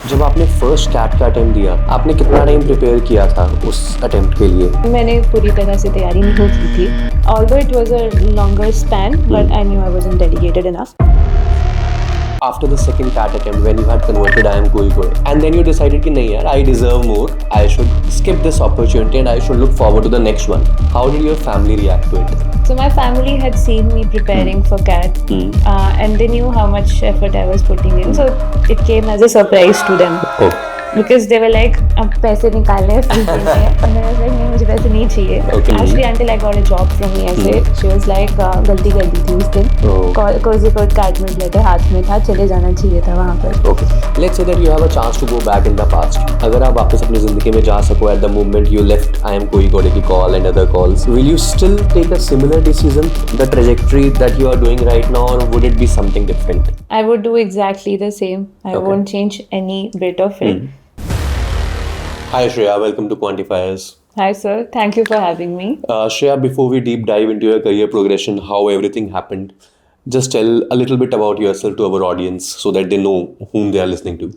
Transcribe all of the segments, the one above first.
जब आपने first cat का अटेम्प्ट दिया, आपने कितना टाइम प्रिपेयर किया था उस अटेम्प्ट के लिए? मैंने पूरी तरह से तैयारी नहीं की थी. Although it was a longer span, but I knew I wasn't dedicated enough. After the second CAT attempt, when you had converted IIM Kozhikode, and then you decided कि नहीं यार, I deserve more, I should skip this opportunity and I should look forward to the next one. How did your family react to it? So my family had seen me preparing for CAT, and they knew how much effort I was putting in. So it came as a surprise to them. Oh. Because they were like, अब पैसे निकालने हैं fees देने हैं. And I was like, नहीं मुझे पैसे नहीं चाहिए. Okay. Actually until I got a job from IESE, she was like, गलती कर दी थी उस दिन. Kozhikode का admit letter हाथ में था, चले जाना चाहिए था वहाँ पर. Okay. Let's say that you have a chance to go back in the past. अगर आप वापस अपनी जिंदगी में जा सको at the moment you left IIM Kozhikode की call and other calls, will you still take a similar decision, the trajectory that you are doing right now, or would it be something different? I would do exactly the same. I won't change any bit of it. Hi Shreya, welcome to Quantifiers. Hi sir, thank you for having me. Shreya, before we deep dive into your career progression, how everything happened, just tell a little bit about yourself to our audience so that they know whom they are listening to.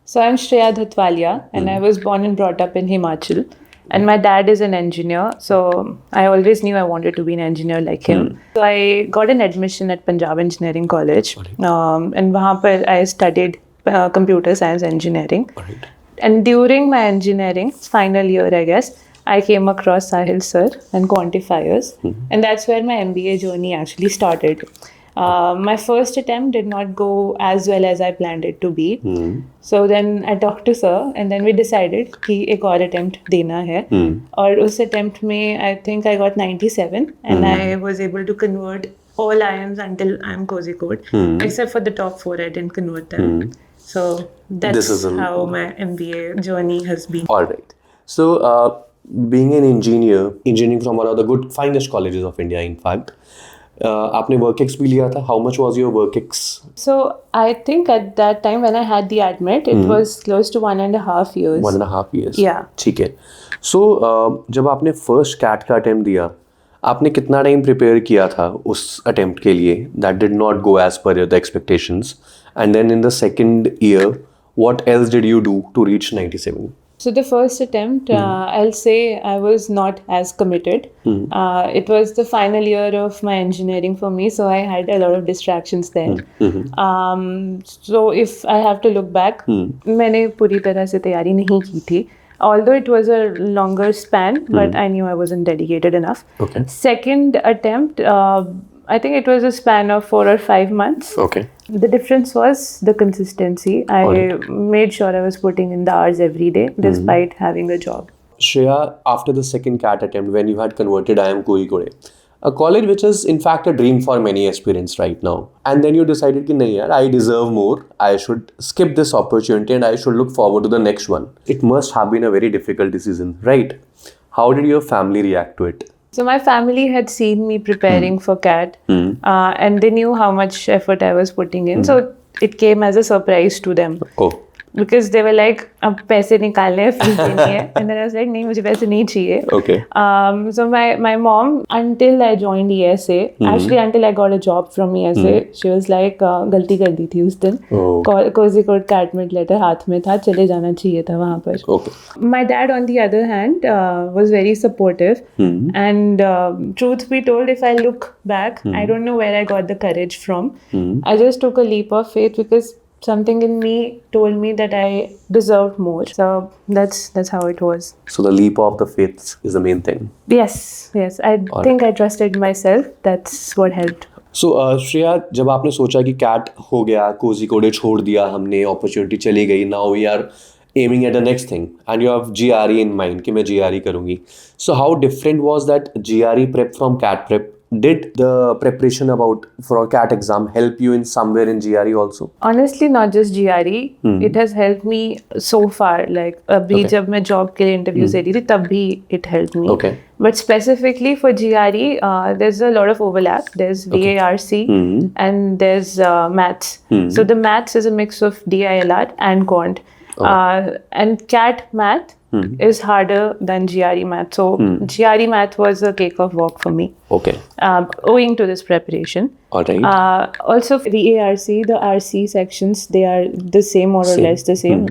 So I'm Shreya Dhatwalia and I was born and brought up in Himachal. And my dad is an engineer, so I always knew I wanted to be an engineer like him. So I got an admission at Punjab Engineering College, and वहाँ पर I studied computer science engineering. And during my engineering final year, I guess, I came across Sahil sir and Quantifiers, and that's where my MBA journey actually started. My first attempt did not go as well as I planned it to be. So then I talked to sir and then we decided कि एक और attempt देना है. और उस attempt में I think I got 97 and I was able to convert all IIMs until IIM Kozhikode, except for the top 4 I didn't convert them. So that's how my MBA journey has been. All right. So being an engineering from one of the good finest colleges of India, in fact, आपने work ex भी लिया था. How much was your work ex? So I think at that time when I had the admit, it was close to 1.5 years. 1.5 years. Yeah. ठीक है. So जब आपने first CAT का attempt दिया, आपने कितना टाइम प्रिपेयर किया था उस अटेम्प्ट के लिए? That did not go as per the expectations. And then in the second year, what else did you do to reach 97? So the first attempt, I'll say I was not as committed. It was the final year of my engineering for me, so I had a lot of distractions there. So if I have to look back, मैंने पूरी तरह से तैयारी नहीं की थी. Although it was a longer span, but I knew I wasn't dedicated enough. Okay. Second attempt, I think it was a span of 4 or 5 months. Okay. The difference was the consistency. I made sure I was putting in the hours every day despite having a job. Shreya, after the second CAT attempt, when you had converted IIM Kozhikode, a college which is in fact a dream for many aspirants right now, and then you decided कि नहीं यार, I deserve more, I should skip this opportunity and I should look forward to the next one. It must have been a very difficult decision, right? How did your family react to it? So my family had seen me preparing for CAT, and they knew how much effort I was putting in. So it came as a surprise to them. Oh. Because they were like, अब पैसे निकालने हैं fees देनी है. And then I was like, नहीं मुझे पैसे नहीं चाहिए. Okay. So my mom, until I joined IESE, actually until I got a job from IESE, she was like, गलती कर दी थी उस दिन. Kozhikode का admit letter हाथ में था, चले जाना चाहिए था वहाँ पर. Okay. My dad, on the other hand, was very supportive. And truth be told, if I look back, I don't know where I got the courage from. I just took a leap of faith because something in me told me that I deserved more. So that's how it was. So the leap of the faith is the main thing. Yes. I think I trusted myself. That's what helped. So Shreya, जब आपने सोचा कि CAT हो गया, Kozhikode छोड़ दिया हमने, opportunity चली गई, now we are aiming at the next thing and you have GRE in mind कि मैं GRE करूँगी. So how different was that GRE prep from CAT prep? Did the preparation for a CAT exam help you in somewhere in GRE also? Honestly, not just GRE. It has helped me so far. Like अभी जब मैं job के लिए interviews दे रही थी, तब भी it helped me. Okay. But specifically for GRE, there's a lot of overlap. There's VARC and there's maths. So the maths is a mix of DILR and Quant. And CAT math is harder than GRE math. So GRE math was a cake of walk for me. Okay. Owing to this preparation. All right. Also, for the ARC, the RC sections, they are the same, more or less the same.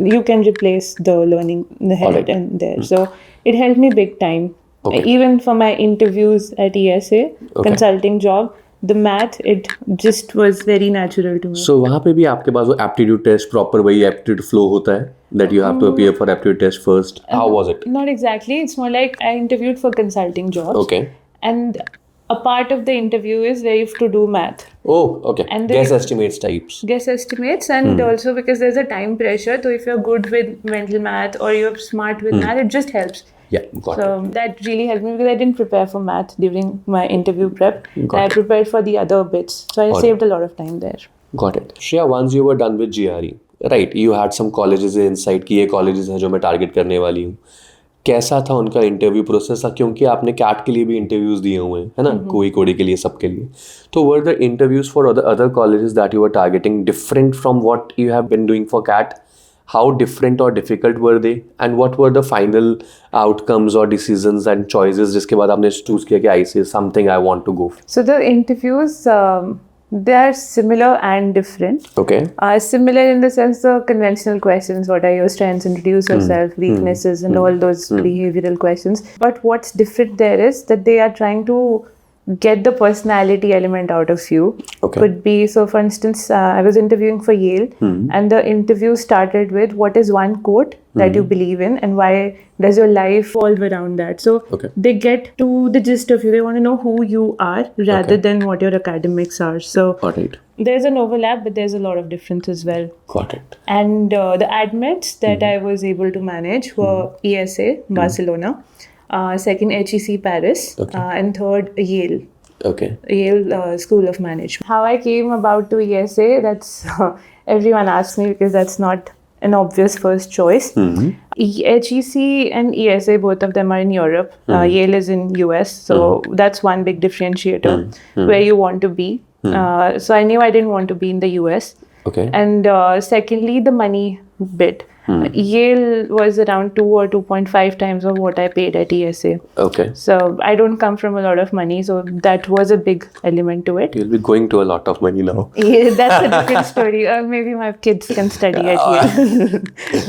You can replace the learning the head Alright. and there. So it helped me big time. Okay. Even for my interviews at IESE, consulting job, the math, it just was very natural to me. So वहाँ पे भी आपके पास वो aptitude test proper वही aptitude flow होता है that you have to appear for aptitude test first. How was it? Not exactly. It's more like I interviewed for consulting jobs. Okay. And a part of the interview is where you have to do math. Oh, okay. And Guess estimates types. Guess estimates, and also because there's a time pressure. So if you're good with mental math or you're smart with math, it just helps. Yeah, got So it. that really helped me because I didn't prepare for math during my interview prep. Got I it. prepared for the other bits. So I saved a lot of time there. Got it. Shreya, once you were done with GRE, right, you had some colleges in sight कि ये colleges हैं जो मैं target करने वाली हूँ. कैसा था उनका इंटरव्यू प्रोसेस था, क्योंकि आपने कैट के लिए भी इंटरव्यूज दिए हुए हैं, है ना, कोझिकोड के लिए, सबके लिए. तो were the interviews for other colleges that you are targeting different from what you have been doing for CAT? How different or difficult were they, and what were the final outcomes or decisions and choices जिसके बाद आपने choose किया कि I say something I want to go? So the interviews, they are similar and different. Okay. Similar in the sense the conventional questions, what are your strengths, introduce yourself, weaknesses, and all those behavioral questions. But what's different there is that they are trying to get the personality element out of you. Okay. Could be, so for instance, I was interviewing for Yale, and the interview started with what is one quote that you believe in and why does your life revolve around that. So Okay. they get to the gist of you. They want to know who you are rather than what your academics are. So Got it. there's an overlap, but there's a lot of difference as well. Got it. And the admits that I was able to manage were IESE, Barcelona, second HEC, Paris, and third Yale. Okay. Yale School of Management. How I came about to IESE, that's everyone asks me because that's not an obvious first choice. HEC and IESE, both of them are in Europe. Yale is in US, so that's one big differentiator where you want to be. So I knew I didn't want to be in the US. Okay. And secondly, the money bit. Yale was around 2 or 2.5 times of what I paid at IESE. Okay. So I don't come from a lot of money, so that was a big element to it. You'll be going to a lot of money now. Yeah, that's a different story. Maybe my kids can study at Yale.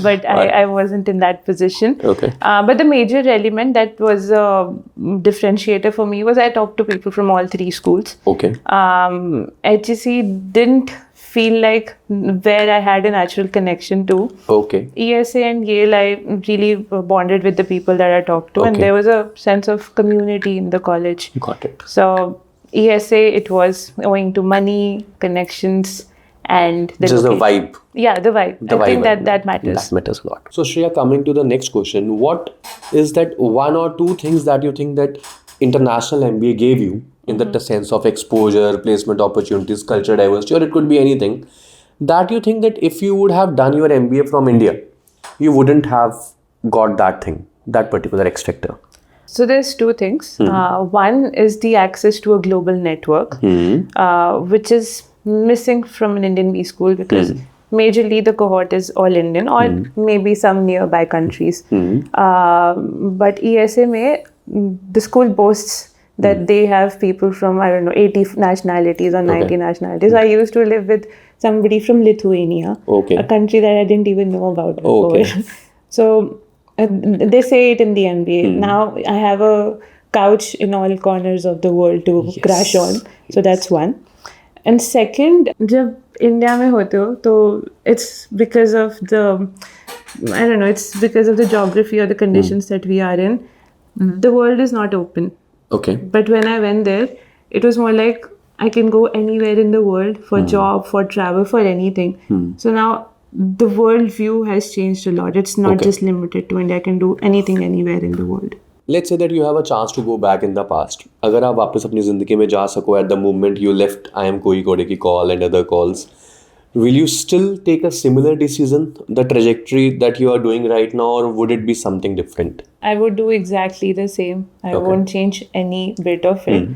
But I wasn't in that position. Okay. But the major element that was a differentiator for me was I talked to people from all three schools. Okay. HEC didn't feel like where I had a natural connection to. Okay. IESE and Yale, I really bonded with the people that I talked to, and Okay. there was a sense of community in the college. Got it. So IESE, it was owing to money, connections, and the Just the location. vibe. Yeah, the vibe. The I think vibe. that matters. That matters a lot. So Shreya, coming to the next question, what is that one or two things that you think that international MBA gave you in the sense of exposure, placement opportunities, culture diversity, or it could be anything, that you think that if you would have done your MBA from India, you wouldn't have got that thing, that particular X factor? So there's two things. One is the access to a global network, which is missing from an Indian B school because majorly the cohort is all Indian or maybe some nearby countries. But IESE mein, the school boasts that they have people from, I don't know, 80 nationalities or 90 nationalities. I used to live with somebody from Lithuania, Okay. a country that I didn't even know about before. Okay. So they say it in the MBA. Now I have a couch in all corners of the world to crash on. So that's one. And second, जब India में होते हो, तो it's because of the, I don't know, it's because of the geography or the conditions that we are in. The world is not open. Okay. But when I went there, it was more like I can go anywhere in the world for job, for travel, for anything. So now the world view has changed a lot. It's not just limited to India. I can do anything anywhere in the world. Let's say that you have a chance to go back in the past. अगर आप वापस अपनी ज़िंदगी में जा सको at the moment you left IIM Kozhikode की call and other calls, will you still take a similar decision, the trajectory that you are doing right now, or would it be something different? I would do exactly the same. I won't change any bit of it.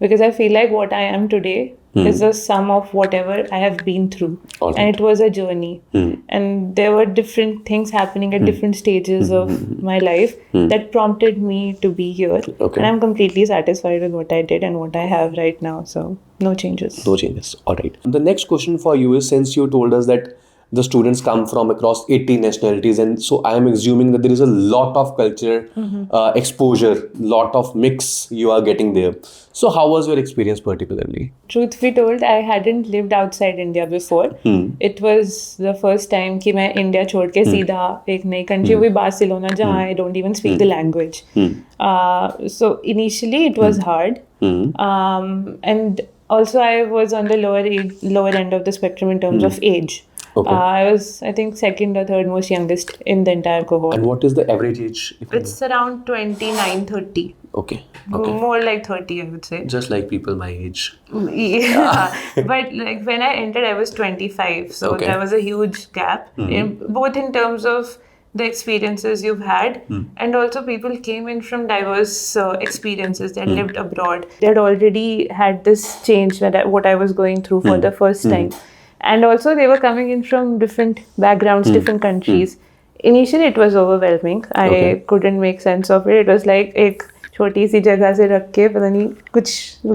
because I feel like what I am today is a sum of whatever I have been through. All right. And it was a journey. And there were different things happening at different stages of my life that prompted me to be here. Okay. And I'm completely satisfied with what I did and what I have right now. So no changes. No changes. All right. The next question for you is, since you told us that the students come from across 80 nationalities, and so I am assuming that there is a lot of culture exposure, lot of mix you are getting there. So how was your experience particularly? Truth be told, I hadn't lived outside India before. It was the first time कि मैं India छोड़ के सीधा एक नई country, वो भी Barcelona, जहाँ I don't even speak the language. So initially it was hard, and also I was on the lower end of the spectrum in terms of age. Okay. I was, I think, second or third most youngest in the entire cohort. And what is the average age? It's around 29, 30. Okay. Okay. More like 30, I would say. Just like people my age. Yeah. But like when I entered, I was 25. So Okay. there was a huge gap, both in terms of the experiences you've had, and also people came in from diverse experiences. They had lived abroad. They had already had this change, what I was going through for the first time. And also they were coming in from different backgrounds, different countries. Initially it was overwhelming. I couldn't make sense of it. It was like एक छोटी सी जगह से रख के पता नहीं कुछ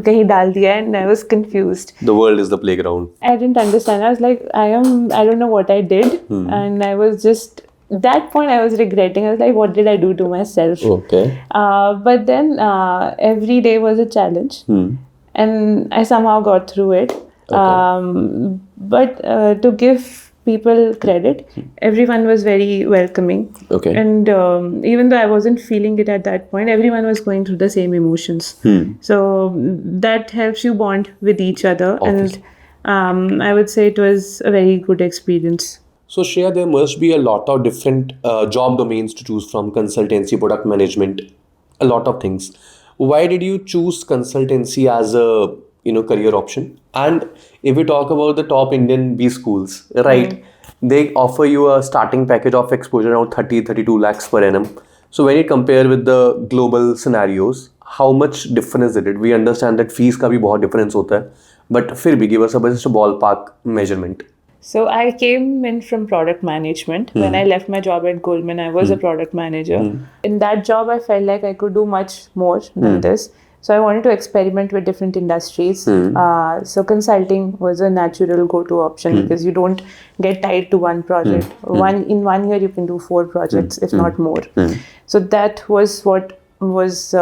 कहीं डाल दिया, and I was confused. The world is the playground. I didn't understand. I was like, I don't know what I did. And I was just, at that point I was regretting. I was like, what did I do to myself? Okay. But then every day was a challenge. And I somehow got through it. But to give people credit, everyone was very welcoming. Okay. And even though I wasn't feeling it at that point, everyone was going through the same emotions. So that helps you bond with each other. Obviously. And I would say it was a very good experience. So Shreya, there must be a lot of different job domains to choose from: consultancy, product management, a lot of things. Why did you choose consultancy as a career option? And if we talk about the top Indian B schools, right, they offer you a starting package of exposure around 32 lakhs per annum. So when you compare with the global scenarios, how much difference is it? We understand that fees का भी बहुत difference होता है, but फिर भी give us just a ballpark measurement. So I came in from product management. When I left my job at Goldman, I was a product manager. In that job, I felt like I could do much more than this. So I wanted to experiment with different industries. So consulting was a natural go-to option because you don't get tied to one project. In 1 year, you can do 4 projects, if not more. So that was what was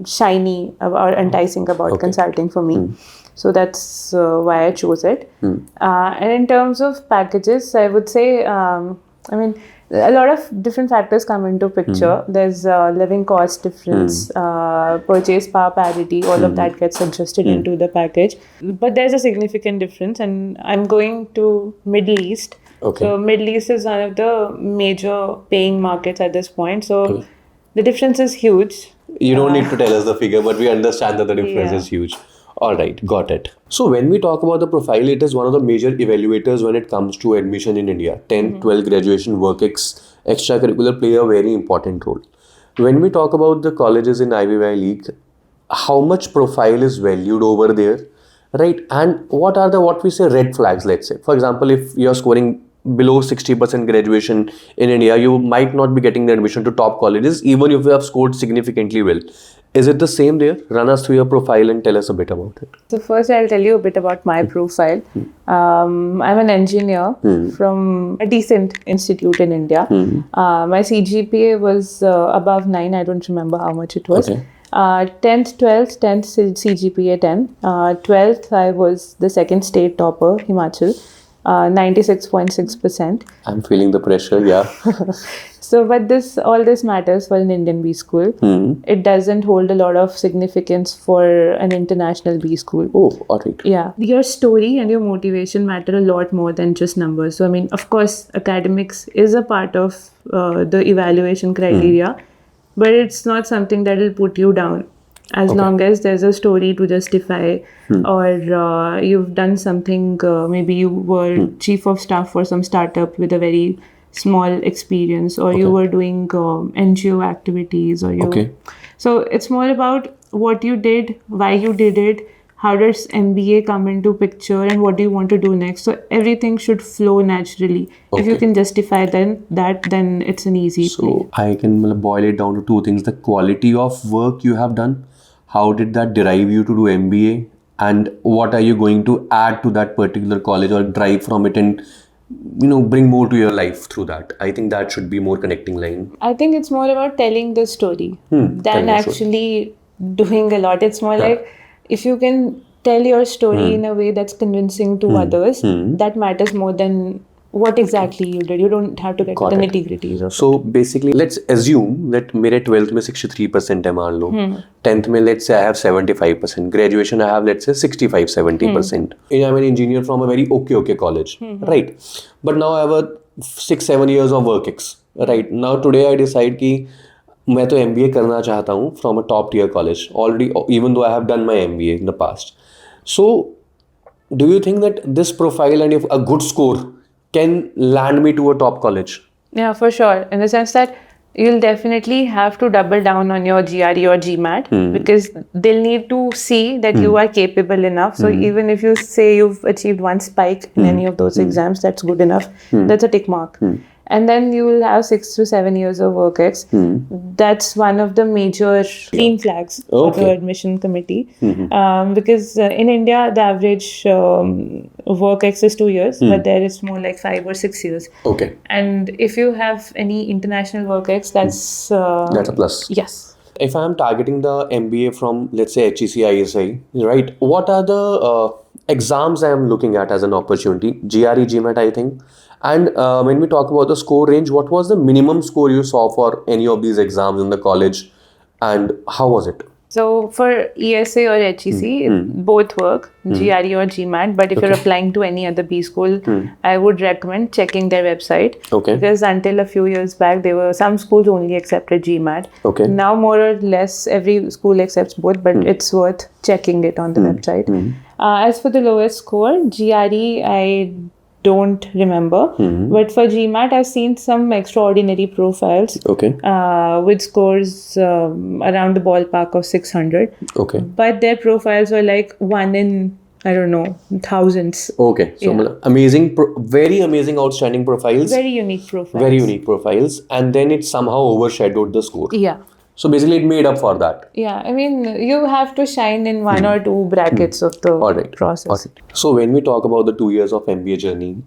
shiny or enticing about consulting for me. So that's why I chose it. And in terms of packages, I would say, a lot of different factors come into picture. There's living cost difference, purchase power parity, all of that gets adjusted into the package. But there's a significant difference, and I'm going to Middle East. Okay. So Middle East is one of the major paying markets at this point. So the difference is huge. You don't need to tell us the figure, but we understand that the difference is huge. All right, got it. So when we talk about the profile, it is one of the major evaluators when it comes to admission in India. 10th, 12th graduation, work extracurricular play a very important role. When we talk about the colleges in IIM League, how much profile is valued over there, right? And what are the, what we say, red flags, let's say. For example, if you're scoring below 60% graduation in India, you might not be getting the admission to top colleges, even if you have scored significantly well. Is it the same there? Run us through your profile and tell us a bit about it. So first I'll tell you a bit about my profile. I'm an engineer from a decent institute in India. My CGPA was above 9. I don't remember how much it was. 10th, 12th, 10th CGPA 10. 12th I was the second state topper, Himachal. 96.6%. I'm feeling the pressure, yeah. So, but all this matters for an Indian B school. It doesn't hold a lot of significance for an international B school. Oh, all right. Yeah. Your story and your motivation matter a lot more than just numbers. So, of course, academics is a part of the evaluation criteria, but it's not something that will put you down. As long as there's a story to justify, or you've done something, maybe you were chief of staff for some startup with a very small experience, or you were doing NGO activities, or you. So it's more about what you did, why you did it, how does MBA come into picture, and what do you want to do next. So everything should flow naturally. If you Okay. can justify then it's an easy play. So I can boil it down to two things: the quality of work you have done, how did that drive you to do MBA, and what are you going to add to that particular college or drive from it and bring more to your life through that. I think that should be more connecting line. I think it's more about telling the story telling than the story. actually doing a lot. It's more like if you can tell your story in a way that's convincing to others, that matters more than what exactly you did. You don't have to get to the nitty-gritties of it. So basically, let's assume that मेरे 12th में 63% है मान लो, 10th में let's say I have 75%, graduation I have let's say 65-70%. I'm an engineer from a very okay college, right? But now I have a 6-7 years of work ex, right? Now today I decide कि मैं तो MBA करना चाहता हूँ from a top tier college already, even though I have done my MBA in the past. So do you think that this profile and if a good score can land me to a top college? Yeah, for sure. In the sense that you'll definitely have to double down on your GRE or GMAT because they'll need to see that you are capable enough. So even if you say you've achieved one spike in any of those exams, that's good enough. That's a tick mark. And then you will have 6 to 7 years of work ex. That's one of the major green flags for the admission committee. Because in India, the average work ex is 2 years, but there it's more like 5 or 6 years. Okay. And if you have any international work ex, that's That's a plus. yes. If I'm targeting the MBA from, let's say, HEC, IESE, right? What are the exams I'm looking at as an opportunity? GRE, GMAT, I think. And when we talk about the score range, what was the minimum score you saw for any of these exams in the college? And how was it? So for ESA or HEC, both work, GRE or GMAT. But if you're applying to any other B school, I would recommend checking their website. Okay. Because until a few years back, there were some schools only accepted GMAT. Okay. Now more or less every school accepts both, but it's worth checking it on the website. As for the lowest score, GRE, I don't remember. But for GMAT, I've seen some extraordinary profiles. Okay. With scores around the ballpark of 600. Okay. But their profiles were like one in, I don't know, thousands. Okay. So amazing, very amazing, outstanding profiles. Very unique profiles. Very unique profiles. And then it somehow overshadowed the score. Yeah. So basically it made up for that. Yeah. I mean, you have to shine in one or two brackets of the process. All right. So when we talk about the 2 years of MBA journey,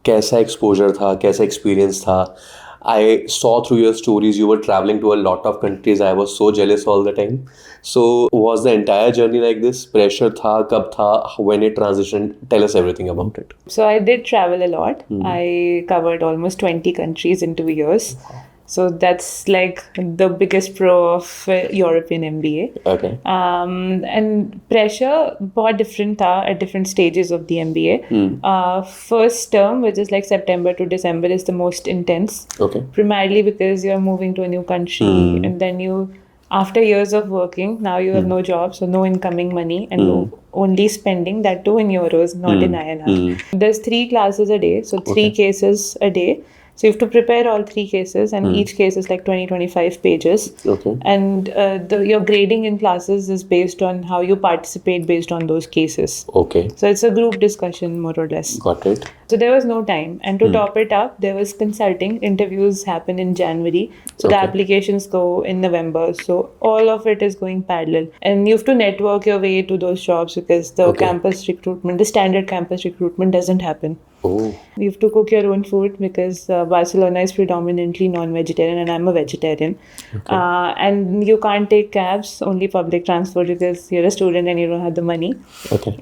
कैसा exposure था, कैसा experience था? I saw through your stories you were traveling to a lot of countries. I was so jealous all the time. So was the entire journey like this? Pressure था, कब था, when it transitioned? Tell us everything about it. So I did travel a lot. I covered almost 20 countries in 2 years. So that's like the biggest pro of European MBA. Okay. And pressure बहुत different था at different stages of the MBA. First term, which is like September to December, is the most intense. Okay. Primarily because you're moving to a new country and then you, after years of working, now you have no job, so no incoming money and no only spending, that too in euros, not in INR. There's 3 classes a day, so 3 cases a day. So you have to prepare all 3 cases and each case is like 20-25 pages. Okay. And your grading in classes is based on how you participate based on those cases. Okay. So it's a group discussion more or less. Got it. So there was no time. And to top it up, there was consulting. Interviews happen in January. So the applications go in November. So all of it is going parallel. And you have to network your way to those jobs because the campus recruitment, the standard campus recruitment doesn't happen. Oh. You have to cook your own food because Barcelona is predominantly non-vegetarian and I'm a vegetarian. And you can't take cabs, only public transport because you're a student and you don't have the money. Okay.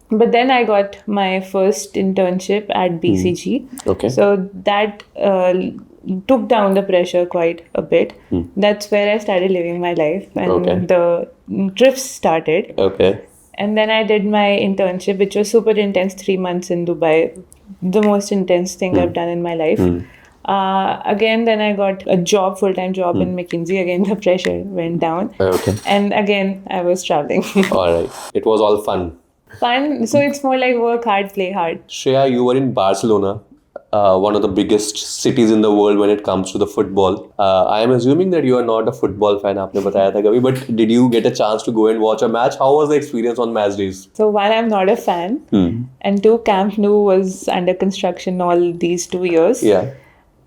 But then I got my first internship at BCG. Okay. So that took down the pressure quite a bit. That's where I started living my life and the trips started. Okay. And then I did my internship, which was super intense, 3 months in Dubai. The most intense thing I've done in my life. Again, then I got a job, full-time job in McKinsey. Again, the pressure went down. Okay. And again, I was traveling. All right. It was all fun. Fun. So it's more like work hard, play hard. Shreya, you were in Barcelona. one of the biggest cities in the world when it comes to the football. I am assuming that you are not a football fan, आपने बताया था कभी, but did you get a chance to go and watch a match? How was the experience on match days? So one, I'm not a fan, and two, Camp Nou was under construction all these 2 years. Yeah.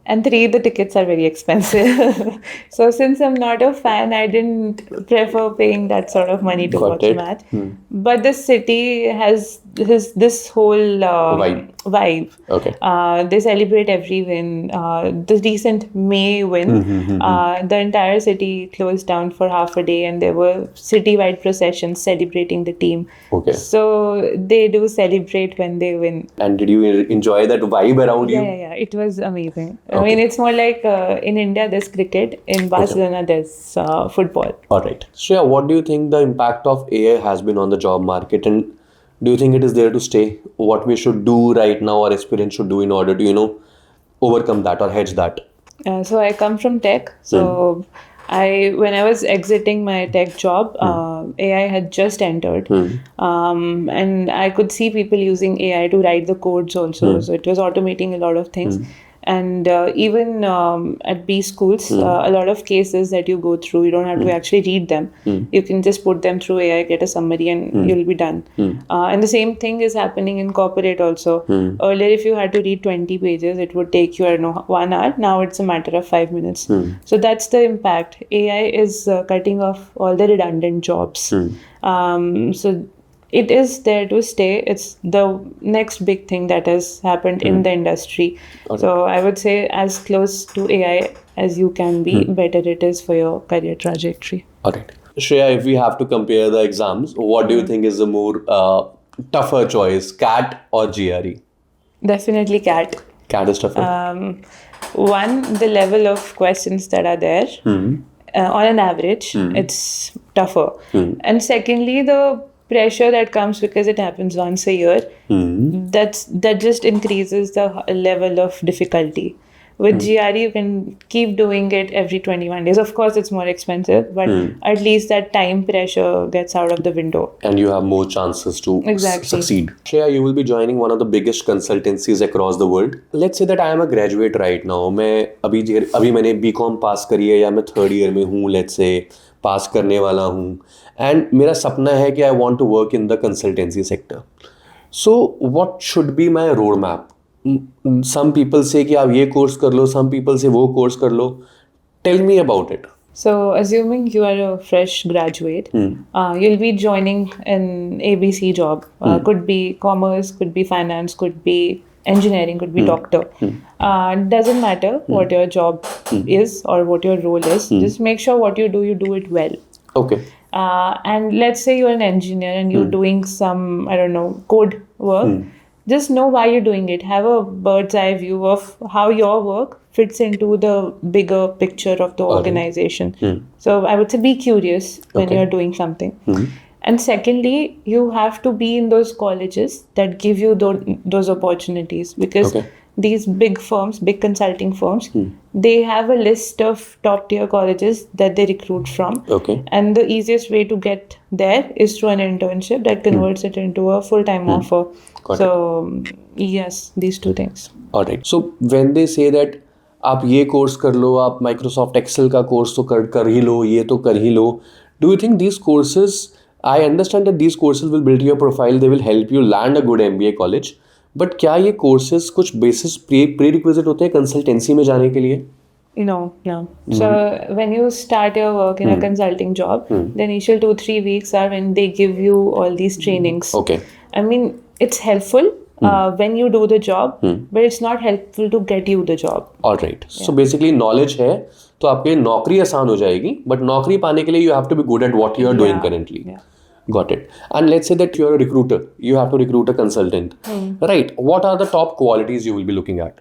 And three, the tickets are very expensive. So since I'm not a fan, I didn't prefer paying that sort of money to Got watch it. a match. But the city has this whole vibe. Okay. They celebrate every win. The recent May win, the entire city closed down for half a day, and there were citywide processions celebrating the team. Okay. So they do celebrate when they win. And did you enjoy that vibe around you? Yeah. It was amazing. I mean, it's more like in India, there's cricket. In Barcelona, there's football. All right. Shreya, what do you think the impact of AI has been on the job market, and do you think it is there to stay? What we should do right now, or aspirants should do in order to, overcome that or hedge that? So I come from tech. So when I was exiting my tech job, AI had just entered, and I could see people using AI to write the codes also. So it was automating a lot of things. And even at B schools, a lot of cases that you go through, you don't have to actually read them. You can just put them through AI, get a summary, and you'll be done. And the same thing is happening in corporate also. Earlier, if you had to read 20 pages, it would take you, 1 hour. Now it's a matter of 5 minutes. So that's the impact. AI is cutting off all the redundant jobs. So it is there to stay. It's the next big thing that has happened in the industry. So I would say as close to AI as you can be, better it is for your career trajectory. All right. Shreya, if we have to compare the exams, what do you think is the more tougher choice, CAT or GRE? Definitely CAT. CAT is tougher. One, the level of questions that are there, on an average, it's tougher. And secondly, the pressure that comes because it happens once a year, that just increases the level of difficulty. With GRE, you can keep doing it every 21 days. Of course, it's more expensive, but at least that time pressure gets out of the window. And you have more chances to succeed. Shreya, you will be joining one of the biggest consultancies across the world. Let's say that I am a graduate right now. मैं अभी मैंने BCom पास करी है या मैं third year में हूँ, let's say पास करने वाला हूँ, and मेरा सपना है कि I want to work in the consultancy sector. So what should be my roadmap? Some people say कि आप ये कोर्स कर लो, some people say वो कोर्स कर लो. Tell me about it. So assuming you are a fresh graduate, you'll be joining an ABC job. Could be commerce, could be finance, could be engineering, could be doctor. Doesn't matter what your job is or what your role is. Just make sure what you do it well. Okay. And let's say you're an engineer and you're doing some, code work. Just know why you're doing it. Have a bird's eye view of how your work fits into the bigger picture of the organization. So I would say be curious when you're doing something. And secondly, you have to be in those colleges that give you those opportunities, because these big firms, big consulting firms, they have a list of top tier colleges that they recruit from. And the easiest way to get there is through an internship that converts it into a full-time offer. Yes, these two things. All right. So when they say that आप ये course कर लो, आप Microsoft Excel का course तो कर ही लो, ये तो कर ही लो, do you think these courses, I understand that these courses will build your profile, they will help you land a good MBA college, but क्या ये courses कुछ basis prerequisite होते हैं consultancy में जाने के लिए? No. So when you start your work in a consulting job, the initial 2-3 weeks are when they give you all these trainings. I mean, it's helpful when you do the job, but it's not helpful to get you the job. All right. So basically knowledge है तो आपके नौकरी आसान हो जाएगी, but नौकरी पाने के लिए you have to be good at what you are doing currently. Got it. And let's say that you're a recruiter, you have to recruit a consultant, right? What are the top qualities you will be looking at?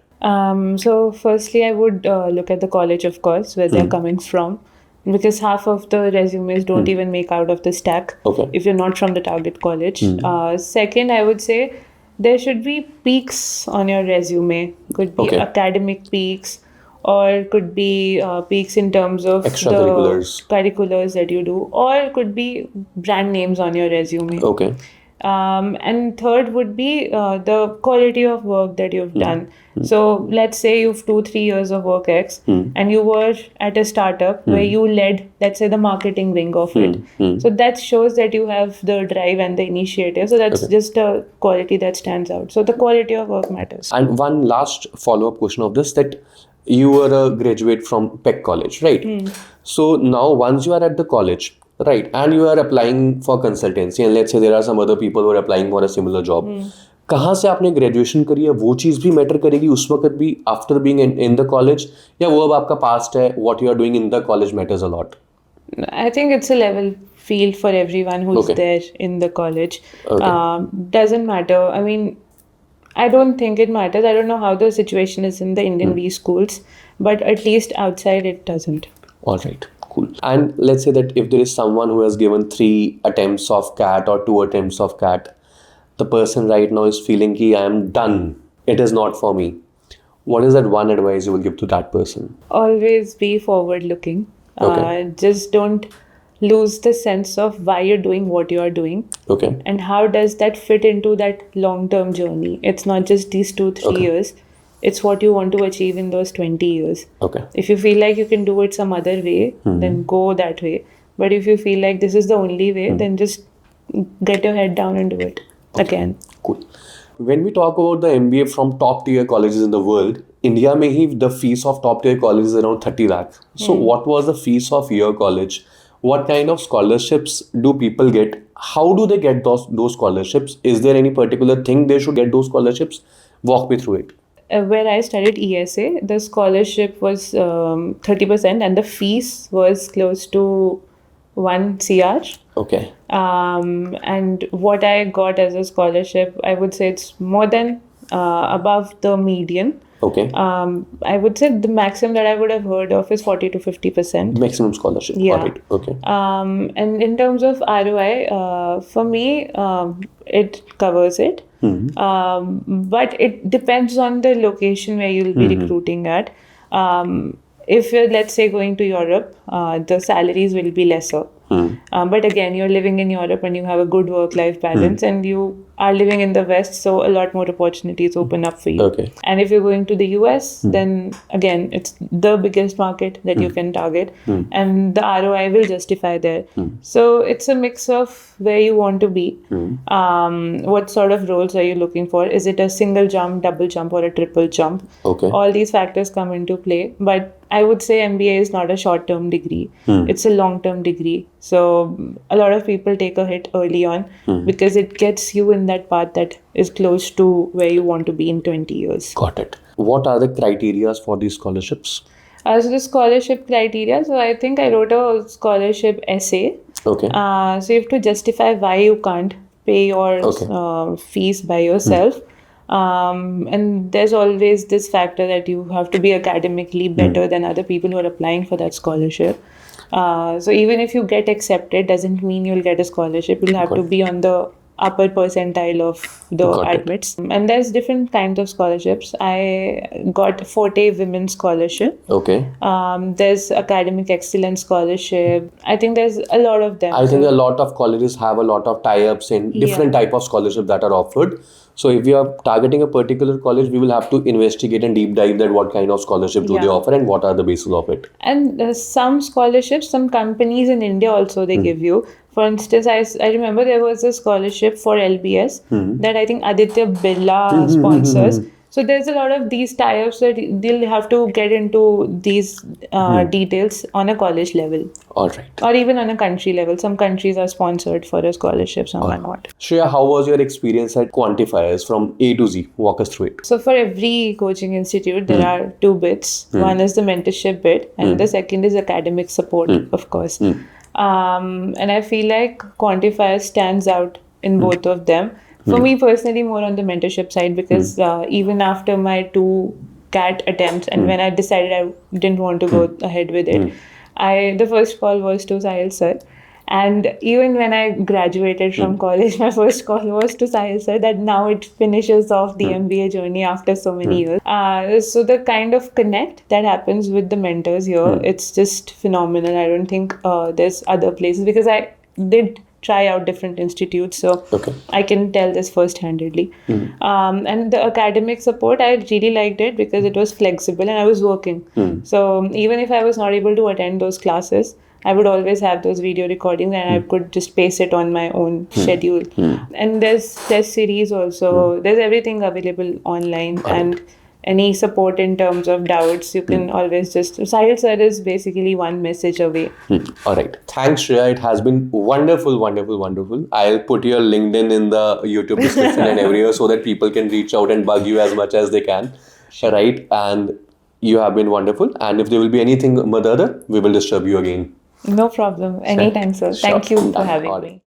So firstly, I would look at the college, of course, where they're coming from, because half of the resumes don't even make out of the stack if you're not from the target college. Second, I would say there should be peaks on your resume. Could be academic peaks, or could be peaks in terms of extracurriculars, curriculars that you do, or could be brand names on your resume. And third would be the quality of work that you've done. So let's say you've 2-3 years of work X and you were at a startup where you led, let's say, the marketing wing of it. So that shows that you have the drive and the initiative. So that's just a quality that stands out. So the quality of work matters. And one last follow-up question of this, that you were a graduate from Peck College, right? So now once you are at the college, right, and you are applying for consultancy, and let's say there are some other people who are applying for a similar job, कहाँ से आपने graduation करी है, वो चीज़ भी matter करेगी उस वक्त भी, after being in the college, या वो अब आपका पास्ट है, what you are doing in the college matters a lot? I think it's a level field for everyone who's there in the college. Doesn't matter. I mean, I don't think it matters. I don't know how the situation is in the Indian B schools, but at least outside it doesn't. All right, cool. And let's say that if there is someone who has given 3 attempts of CAT or 2 attempts of CAT, the person right now is feeling ki I am done, it is not for me. What is that one advice you will give to that person? Always be forward looking. Just don't lose the sense of why you're doing what you are doing. And how does that fit into that long-term journey. It's not just these 2-3 years. It's what you want to achieve in those 20 years. If you feel like you can do it some other way, then go that way. But if you feel like this is the only way, then just get your head down and do it again. Cool. When we talk about the MBA from top tier colleges in the world, India mein hi the fees of top tier colleges is around 30 lakh. So what was the fees of your college? What kind of scholarships do people get? How do they get those scholarships? Is there any particular thing they should get those scholarships? Walk me through it. Where I studied IESE, the scholarship was 30% and the fees was close to 1 CR. And what I got as a scholarship, I would say it's more than above the median. I would say the maximum that I would have heard of is 40 to 50%. Maximum scholarship. Yeah. Right. And in terms of ROI, for me, it covers it. But it depends on the location where you'll be recruiting at. If you're, let's say, going to Europe, the salaries will be lesser. But again, you're living in Europe and you have a good work-life balance and you are living in the West, so a lot more opportunities open up for you. And if you're going to the US, then again, it's the biggest market that you can target and the ROI will justify there. So it's a mix of where you want to be, what sort of roles are you looking for, is it a single jump, double jump or a triple jump? All these factors come into play, but I would say MBA is not a short-term degree. It's a long-term degree. So a lot of people take a hit early on because it gets you in that path that is close to where you want to be in 20 years. Got it. What are the criteria for these scholarships? So the scholarship criteria, so I think I wrote a scholarship essay. So you have to justify why you can't pay your fees by yourself. And there's always this factor that you have to be academically better than other people who are applying for that scholarship. So even if you get accepted, doesn't mean you'll get a scholarship. You'll have to be on the upper percentile of the admits. And there's different kinds of scholarships. I got Forte Women's Scholarship. There's Academic Excellence Scholarship. I think there's a lot of them. I think a lot of colleges have a lot of tie-ups in different type of scholarships that are offered. So if you are targeting a particular college, we will have to investigate and deep dive that what kind of scholarship do they offer and what are the basis of it. And some scholarships, some companies in India also they give you. For instance, I remember there was a scholarship for LBS that I think Aditya Birla sponsors. So there's a lot of these tie-ups that they'll have to get into these details on a college level. Or even on a country level. Some countries are sponsored for a scholarship, some are not. Shreya, how was your experience at Quantifiers from A to Z? Walk us through it. So for every coaching institute, there are 2 bits. One is the mentorship bit and the second is academic support, of course. And I feel like Quantifiers stands out in both of them. For me personally, more on the mentorship side because even after my 2 CAT attempts and when I decided I didn't want to go ahead with it, the first call was to Sahil sir. And even when I graduated from college, my first call was to Sahil sir that now it finishes off the MBA journey after so many years. So the kind of connect that happens with the mentors here, it's just phenomenal. I don't think there's other places because I did try out different institutes, so Okay. I can tell this first-handedly. And the academic support, I really liked it because it was flexible and I was working. So even if I was not able to attend those classes, I would always have those video recordings and I could just paste it on my own schedule. And there's test series also. There's everything available online, and any support in terms of doubts, you can always just... Sahil sir is basically one message away. All right. Thanks, Shreya. It has been wonderful, wonderful, wonderful. I'll put your LinkedIn in the YouTube description and everywhere so that people can reach out and bug you as much as they can. Right? And you have been wonderful. And if there will be anything, Madhada, we will disturb you again. No problem. Anytime, sir. Sure. Thank you for Done. having All me. right.